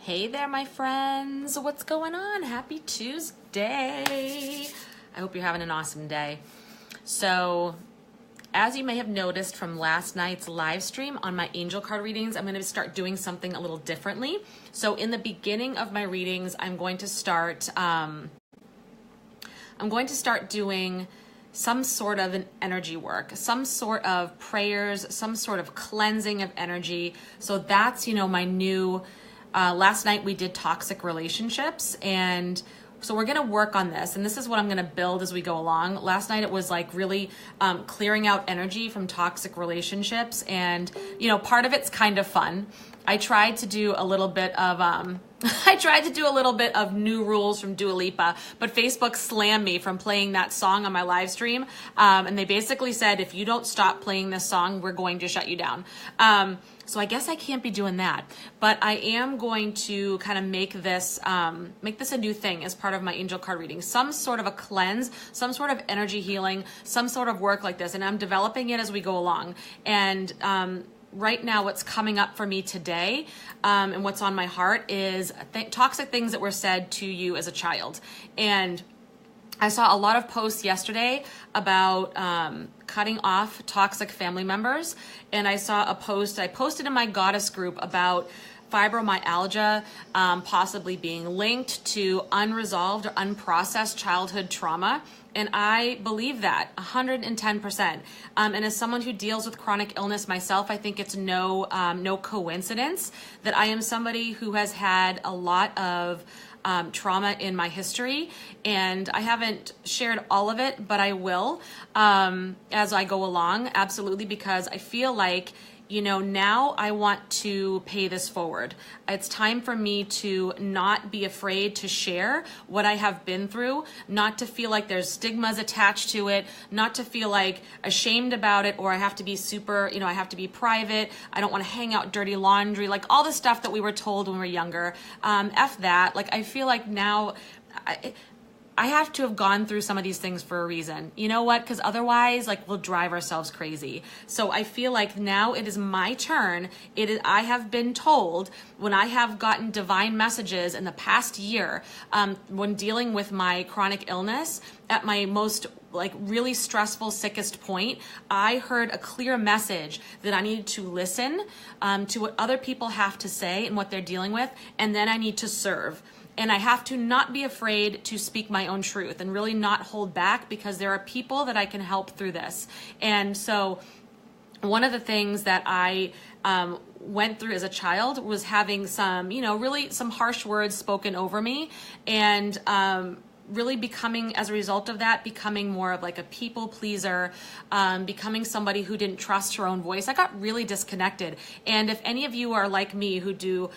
Hey there, my friends. What's going on? Happy Tuesday. I hope you're having an awesome day. So, as you may have noticed from last night's live stream on my angel card readings, I'm going to start doing something a little differently. So, in the beginning of my readings, I'm going to start doing some sort of an energy work, some sort of prayers, some sort of cleansing of energy. So that's, my new, last night we did toxic relationships, and so we're going to work on this, and this is what I'm going to build as we go along. Last night it was like really clearing out energy from toxic relationships, and part of it's kind of fun. I tried to do a little bit of New Rules from Dua Lipa, but Facebook slammed me from playing that song on my live stream, and they basically said, if you don't stop playing this song, we're going to shut you down. So I guess I can't be doing that, but I am going to kind of make this a new thing as part of my angel card reading, some sort of a cleanse, some sort of energy healing, some sort of work like this, and I'm developing it as we go along. And right now what's coming up for me today and what's on my heart is toxic things that were said to you as a child. And I saw a lot of posts yesterday about cutting off toxic family members, and I saw a post I posted in my goddess group about fibromyalgia possibly being linked to unresolved or unprocessed childhood trauma. And I believe that 110%. And as someone who deals with chronic illness myself, I think it's no coincidence that I am somebody who has had a lot of trauma in my history, and I haven't shared all of it, but I will as I go along, absolutely, because I feel like now I want to pay this forward. It's time for me to not be afraid to share what I have been through, not to feel like there's stigmas attached to it, not to feel like ashamed about it, or I have to be super, I have to be private. I don't want to hang out dirty laundry, like all the stuff that we were told when we were younger. F that. Like, I feel like now I have to have gone through some of these things for a reason. You know what? Because otherwise, we'll drive ourselves crazy. So I feel like now it is my turn. I have been told, when I have gotten divine messages in the past year, when dealing with my chronic illness, at my most really stressful, sickest point, I heard a clear message that I needed to listen to what other people have to say and what they're dealing with, and then I need to serve. And I have to not be afraid to speak my own truth and really not hold back, because there are people that I can help through this. And so one of the things that I went through as a child was having some, really some harsh words spoken over me, and really becoming, as a result of that, becoming more of like a people pleaser, becoming somebody who didn't trust her own voice. I got really disconnected. And if any of you are like me, who do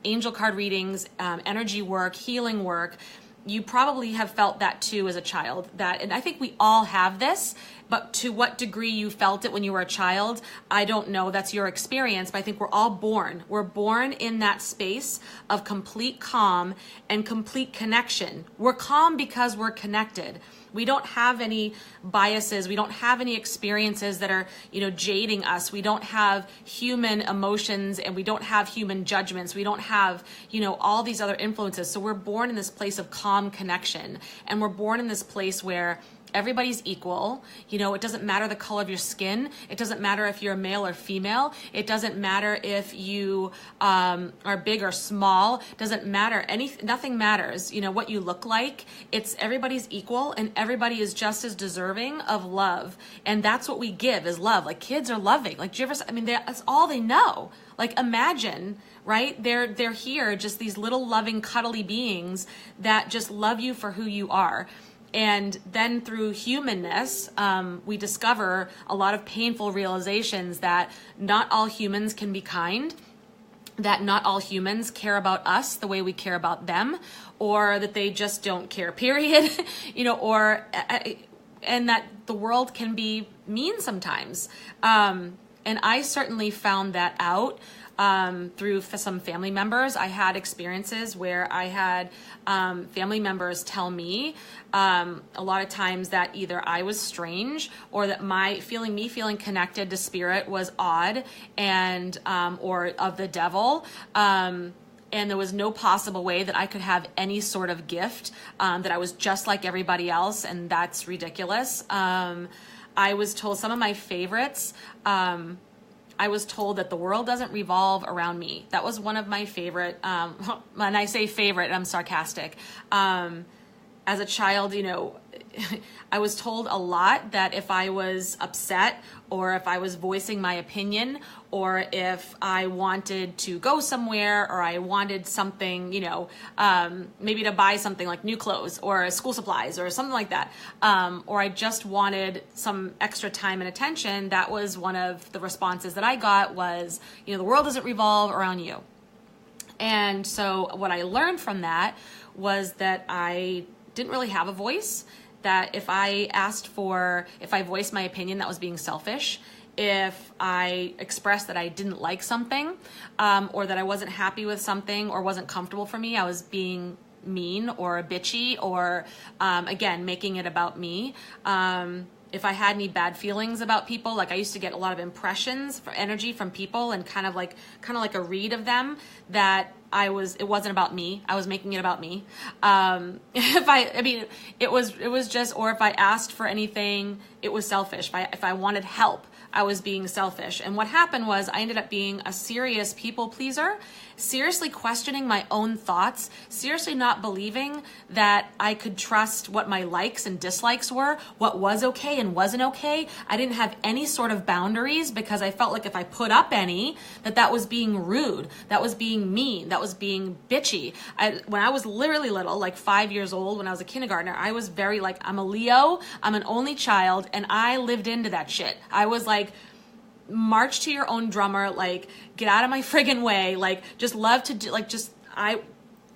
angel card readings, energy work, healing work, you probably have felt that too as a child. And I think we all have this, but to what degree you felt it when you were a child, I don't know. That's your experience, but I think we're all born. We're born in that space of complete calm and complete connection. We're calm because we're connected. We don't have any biases. We don't have any experiences that are, jading us. We don't have human emotions, and we don't have human judgments. We don't have, all these other influences. So we're born in this place of calm connection, and we're born in this place where everybody's equal. It doesn't matter the color of your skin. It doesn't matter if you're a male or female. It doesn't matter if you are big or small. It doesn't matter. Nothing matters. What you look like. Everybody's equal, and everybody is just as deserving of love. And that's what we give, is love. Like, kids are loving. Like, do you ever? That's all they know. Like, imagine, right? They're here, just these little loving, cuddly beings that just love you for who you are. And then through humanness, we discover a lot of painful realizations that not all humans can be kind, that not all humans care about us the way we care about them, or that they just don't care, period, and that the world can be mean sometimes. And I certainly found that out through some family members. I had experiences where I had family members tell me a lot of times that either I was strange, or that me feeling connected to spirit was odd and or of the devil. and there was no possible way that I could have any sort of gift, that I was just like everybody else, and that's ridiculous. I was told some of my favorites. I was told that the world doesn't revolve around me. That was one of my favorite, when I say favorite, I'm sarcastic. As a child, you know, I was told a lot that if I was upset, or if I was voicing my opinion, or if I wanted to go somewhere, or I wanted something, you know, maybe to buy something like new clothes or school supplies or something like that, or I just wanted some extra time and attention, that was one of the responses that I got was, you know, the world doesn't revolve around you. And so what I learned from that was that I didn't really have a voice, that if I voiced my opinion, that was being selfish. If I expressed that I didn't like something, or that I wasn't happy with something or wasn't comfortable for me, I was being mean or bitchy, or again, making it about me. If I had any bad feelings about people, like I used to get a lot of impressions for energy from people, and kind of like a read of them, that it wasn't about me. I was making it about me. It was just, or if I asked for anything, it was selfish. If I wanted help, I was being selfish. And what happened was I ended up being a serious people pleaser, seriously questioning my own thoughts, seriously not believing that I could trust what my likes and dislikes were, what was okay and wasn't okay. I didn't have any sort of boundaries, because I felt like if I put up any, that was being rude, that was being mean, that was being bitchy. When I was literally little, like 5 years old, when I was a kindergartner, I was very like, I'm a Leo, I'm an only child, and I lived into that shit. I was like, march to your own drummer, like get out of my friggin' way, like just love to do, like just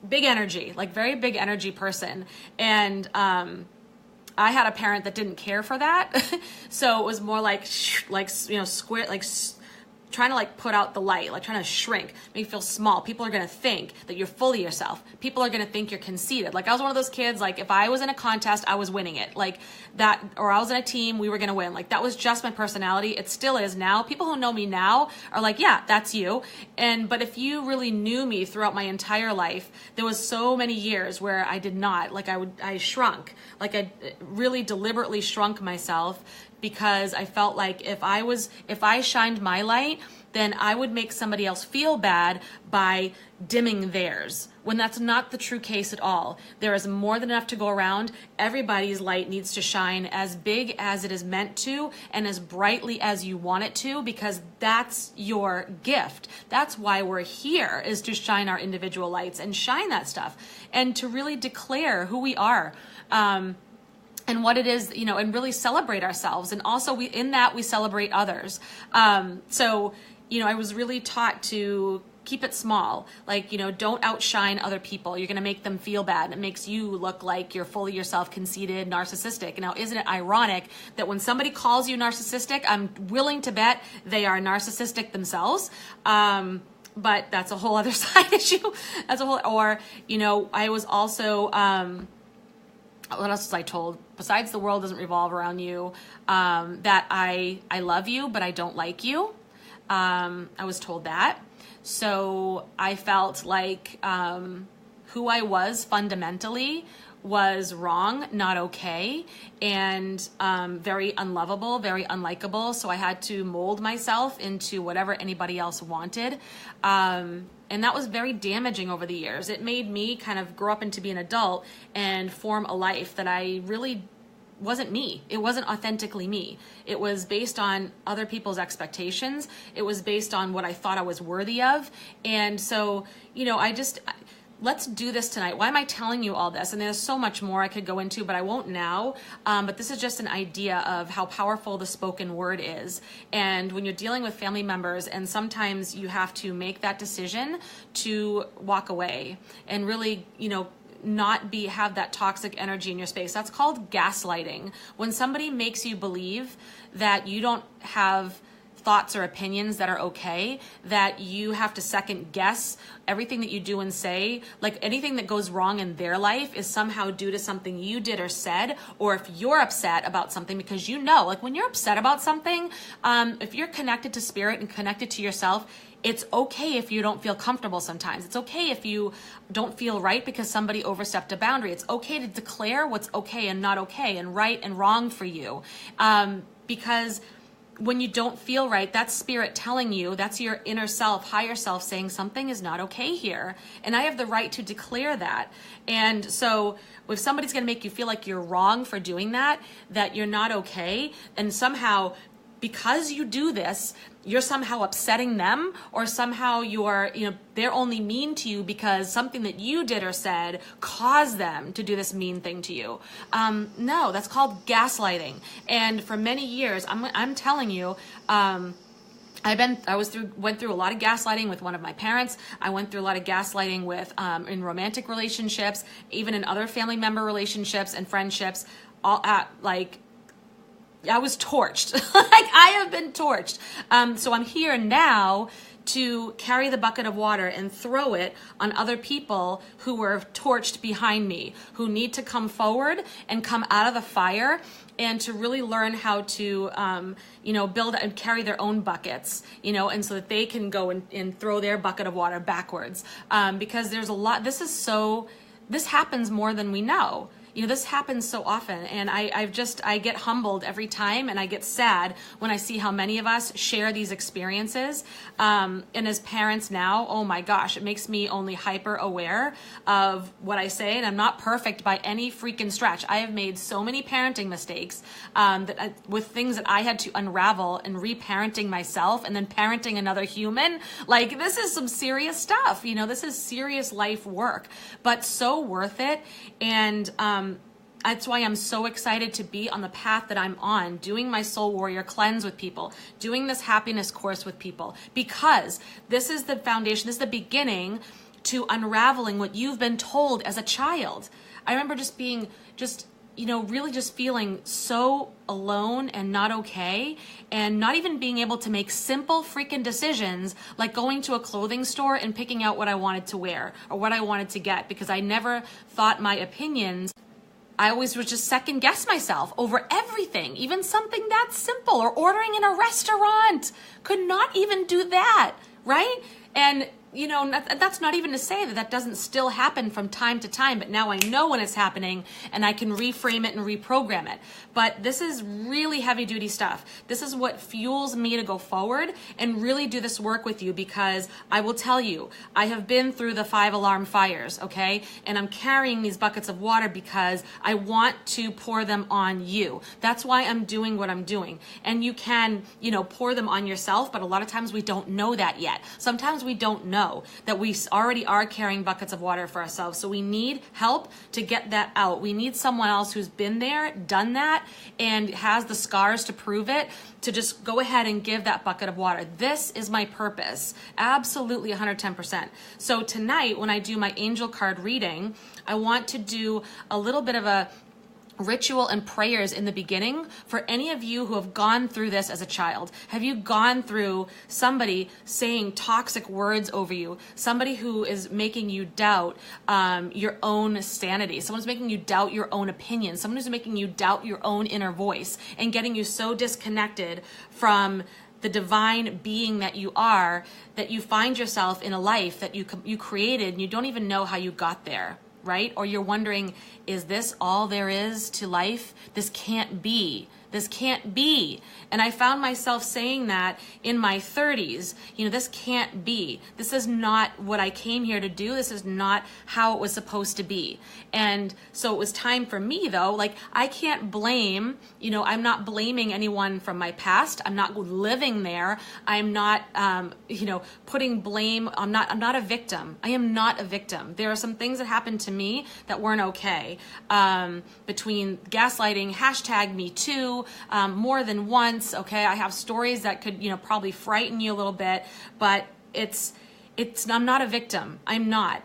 big energy, like very big energy person. And I had a parent that didn't care for that. So it was more like you know, square, like trying to like put out the light, like trying to shrink, make you feel small. People are going to think that you're full of yourself. People are going to think you're conceited. Like I was one of those kids, like if I was in a contest, I was winning it, like that, or I was in a team, we were going to win. Like that was just my personality. It still is now. People who know me now are like, yeah, that's you. But if you really knew me throughout my entire life, there was so many years where I did not, like I shrunk, like I really deliberately shrunk myself, because I felt like if I shined my light, then I would make somebody else feel bad by dimming theirs, when that's not the true case at all. There is more than enough to go around. Everybody's light needs to shine as big as it is meant to, and as brightly as you want it to, because that's your gift. That's why we're here, is to shine our individual lights and shine that stuff, and to really declare who we are. And what it is, you know, and really celebrate ourselves. And also in that we celebrate others. So, you know, I was really taught to keep it small. Like, you know, don't outshine other people. You're going to make them feel bad. And it makes you look like you're full of yourself, conceited, narcissistic. Now, isn't it ironic that when somebody calls you narcissistic, I'm willing to bet they are narcissistic themselves. But that's a whole other side issue. Or, you know, I was also, what else was I told? Besides the world doesn't revolve around you, that I love you, but I don't like you. I was told that. So I felt like who I was fundamentally was wrong, not okay, and very unlovable, very unlikable. So I had to mold myself into whatever anybody else wanted. And that was very damaging over the years. It made me kind of grow up into be an adult and form a life that I really wasn't me. It wasn't authentically me. It was based on other people's expectations. It was based on what I thought I was worthy of. And so, you know, let's do this tonight. Why am I telling you all this? And there's so much more I could go into, but I won't now. But this is just an idea of how powerful the spoken word is. And when you're dealing with family members, and sometimes you have to make that decision to walk away and really, you know, not have that toxic energy in your space. That's called gaslighting. When somebody makes you believe that you don't have thoughts or opinions that are okay, that you have to second guess everything that you do and say, like anything that goes wrong in their life is somehow due to something you did or said, or if you're upset about something, because you know, like when you're upset about something, if you're connected to spirit and connected to yourself, It's okay if you don't feel comfortable sometimes. It's okay if you don't feel right because somebody overstepped a boundary. It's okay to declare what's okay and not okay and right and wrong for you. Because when you don't feel right, that's spirit telling you, that's your inner self, higher self saying something is not okay here. And I have the right to declare that. And so if somebody's going to make you feel like you're wrong for doing that, that you're not okay, and somehow because you do this, you're somehow upsetting them, or somehow they're only mean to you because something that you did or said caused them to do this mean thing to you. No, that's called gaslighting. And for many years, I'm telling you, went through a lot of gaslighting with one of my parents. I went through a lot of gaslighting with in romantic relationships, even in other family member relationships and friendships. I was torched. I have been torched. So I'm here now to carry the bucket of water and throw it on other people who were torched behind me, who need to come forward and come out of the fire, and to really learn how to, build and carry their own buckets, and so that they can go and throw their bucket of water backwards. Because there's a lot, this happens more than we know. This happens so often, and I get humbled every time, and I get sad when I see how many of us share these experiences. And as parents now, oh my gosh, it makes me only hyper aware of what I say, and I'm not perfect by any freaking stretch. I have made so many parenting mistakes with things that I had to unravel and reparenting myself and then parenting another human. Like, this is some serious stuff. This is serious life work, but so worth it. And that's why I'm so excited to be on the path that I'm on, doing my Soul Warrior cleanse with people, doing this happiness course with people, because this is the foundation, this is the beginning to unraveling what you've been told as a child. I remember really just feeling so alone and not okay, and not even being able to make simple freaking decisions like going to a clothing store and picking out what I wanted to wear or what I wanted to get, because I never thought my opinions. I always would just second guess myself over everything, even something that simple, or ordering in a restaurant. Could not even do that, right? And that's not even to say that doesn't still happen from time to time, but now I know when it's happening and I can reframe it and reprogram it. But this is really heavy duty stuff. This is what fuels me to go forward and really do this work with you, because I will tell you, I have been through the 5 alarm fires, okay? And I'm carrying these buckets of water because I want to pour them on you. That's why I'm doing what I'm doing. And you can, pour them on yourself, but a lot of times we don't know that yet. Sometimes we don't know that we already are carrying buckets of water for ourselves. So we need help to get that out. We need someone else who's been there, done that, and has the scars to prove it, to just go ahead and give that bucket of water. This is my purpose. Absolutely 110%. So tonight, when I do my angel card reading, I want to do a little bit of a ritual and prayers in the beginning for any of you who have gone through this as a child. Have you gone through somebody saying toxic words over you? Somebody who is making you doubt your own sanity. Someone's making you doubt your own opinion. Someone who's making you doubt your own inner voice and getting you so disconnected from the divine being that you are, that you find yourself in a life that you created and you don't even know how you got there. Right? Or you're wondering, is this all there is to life? This can't be. This can't be. And I found myself saying that in my 30s. This can't be. This is not what I came here to do. This is not how it was supposed to be. And so it was time for me, though. Like, I can't blame, I'm not blaming anyone from my past. I'm not living there. I'm not, putting blame. I'm not a victim. I am not a victim. There are some things that happened to me that weren't okay. Between gaslighting, #MeToo, more than once. Okay, I have stories that could, probably frighten you a little bit, but I'm not a victim. I'm not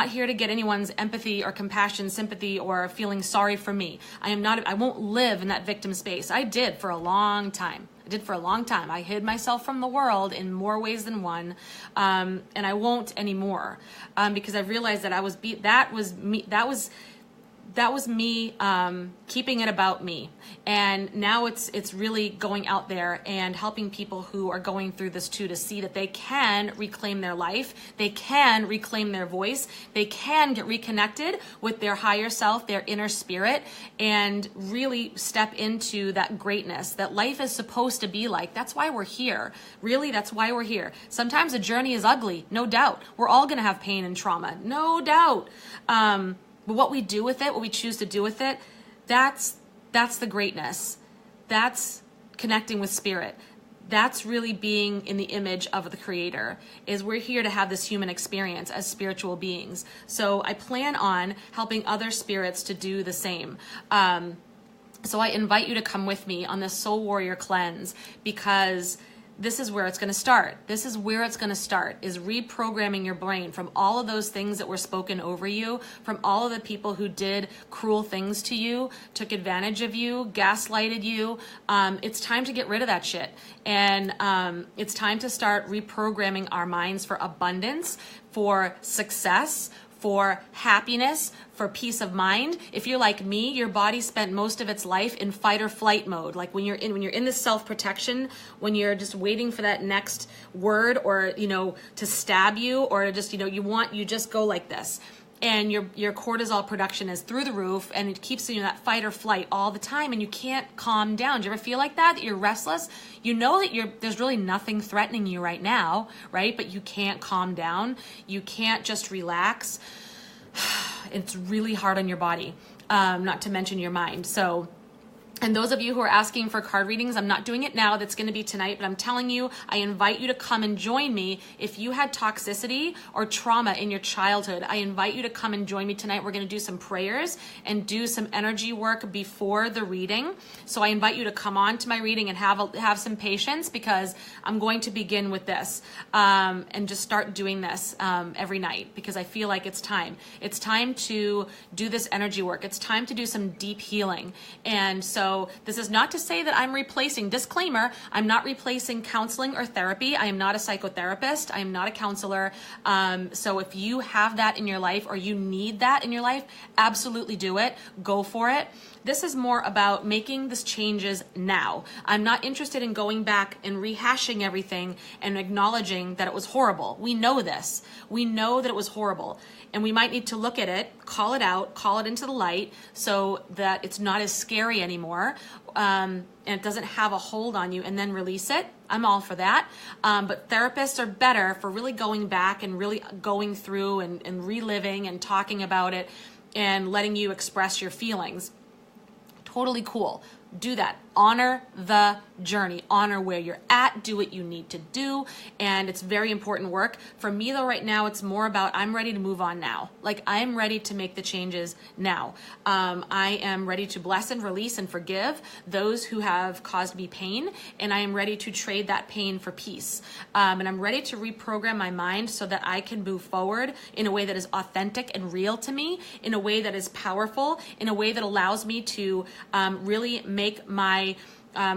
here to get anyone's empathy or compassion, sympathy, or feeling sorry for me. I won't live in that victim space. I did for a long time. I hid myself from the world in more ways than one, and I won't anymore, because I realized that that was me. that was me keeping it about me. And now it's really going out there and helping people who are going through this too, to see that they can reclaim their life, they can reclaim their voice, they can get reconnected with their higher self, their inner spirit, and really step into that greatness that life is supposed to be like. That's why we're here. Really, that's why we're here. Sometimes the journey is ugly, no doubt. We're all going to have pain and trauma, no doubt. But what we do with it, what we choose to do with it, that's the greatness. That's connecting with spirit. That's really being in the image of the Creator. Is we're here to have this human experience as spiritual beings. So I plan on helping other spirits to do the same. So I invite you to come with me on this Soul Warrior Cleanse, because this is where it's going to start. This is where it's going to start, is reprogramming your brain from all of those things that were spoken over you, from all of the people who did cruel things to you, took advantage of you, gaslighted you. It's time to get rid of that shit. And it's time to start reprogramming our minds for abundance, for success, for happiness, for peace of mind. If you're like me, your body spent most of its life in fight or flight mode. Like when you're in this self-protection, when you're just waiting for that next word, or to stab you, or to just you just go like this. And your cortisol production is through the roof, and it keeps you in that fight or flight all the time, and you can't calm down. Do you ever feel like that you're restless? You know that there's really nothing threatening you right now, right? But you can't calm down. You can't just relax. It's really hard on your body, not to mention your mind. So, and those of you who are asking for card readings, I'm not doing it now. That's going to be tonight. But I'm telling you, I invite you to come and join me. If you had toxicity or trauma in your childhood, I invite you to come and join me tonight. We're going to do some prayers and do some energy work before the reading. So I invite you to come on to my reading and have some patience, because I'm going to begin with this and just start doing this every night, because I feel like it's time. It's time to do this energy work. It's time to do some deep healing. And so this is not to say that I'm replacing, disclaimer, I'm not replacing counseling or therapy. I am not a psychotherapist. I am not a counselor. So if you have that in your life, or you need that in your life, absolutely do it. Go for it. This is more about making these changes now. I'm not interested in going back and rehashing everything and acknowledging that it was horrible. We know this. We know that it was horrible. And we might need to look at it, call it out, call it into the light, so that it's not as scary anymore, and it doesn't have a hold on you, and then release it. I'm all for that. But therapists are better for really going back and really going through and reliving and talking about it and letting you express your feelings. Totally cool. Do that. Honor the journey. Honor where you're at. Do what you need to do. And it's very important work. For me though, right now, it's more about I'm ready to move on now. Like I'm ready to make the changes now. I am ready to bless and release and forgive those who have caused me pain. And I am ready to trade that pain for peace. And I'm ready to reprogram my mind so that I can move forward in a way that is authentic and real to me, in a way that is powerful, in a way that allows me to really make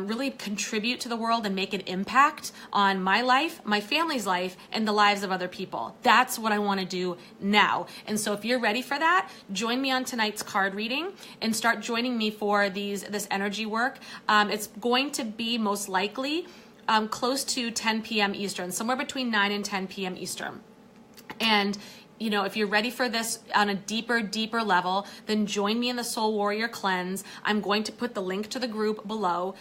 really contribute to the world and make an impact on my life, my family's life, and the lives of other people. That's what I want to do now. And so if you're ready for that, join me on tonight's card reading and start joining me for this energy work. It's going to be most likely close to 10 p.m. Eastern, somewhere between 9 and 10 p.m. Eastern. And if you're ready for this on a deeper level, then join me in the Soul Warrior Cleanse. I'm going to put the link to the group below.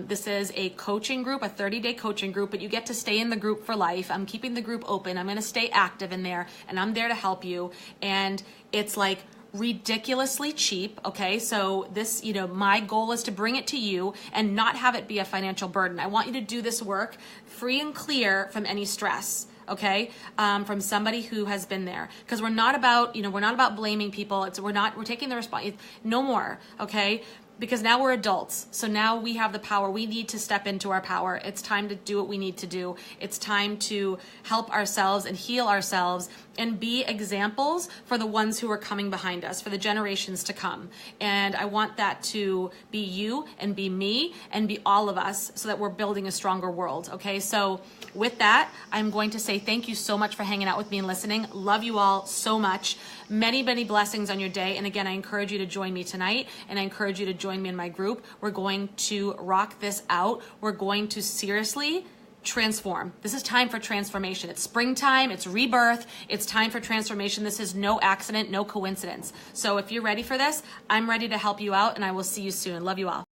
This is a coaching group, a 30-day coaching group, but you get to stay in the group for life. I'm keeping the group open. I'm going to stay active in there, and I'm there to help you. And it's like ridiculously cheap. Okay. So this, my goal is to bring it to you and not have it be a financial burden. I want you to do this work free and clear from any stress. Okay, from somebody who has been there, because we're not about blaming people. We're taking the response. No more. Okay, because now we're adults. So now we have the power. We need to step into our power. It's time to do what we need to do. It's time to help ourselves and heal ourselves and be examples for the ones who are coming behind us, for the generations to come. And I want that to be you and be me and be all of us, so that we're building a stronger world. Okay, so with that, I'm going to say thank you so much for hanging out with me and listening. Love you all so much. Many, many blessings on your day. And again, I encourage you to join me tonight, and I encourage you to join me in my group. We're going to rock this out. We're going to seriously transform. This is time for transformation. It's springtime, it's rebirth, it's time for transformation. This is no accident, no coincidence. So if you're ready for this, I'm ready to help you out, and I will see you soon. Love you all.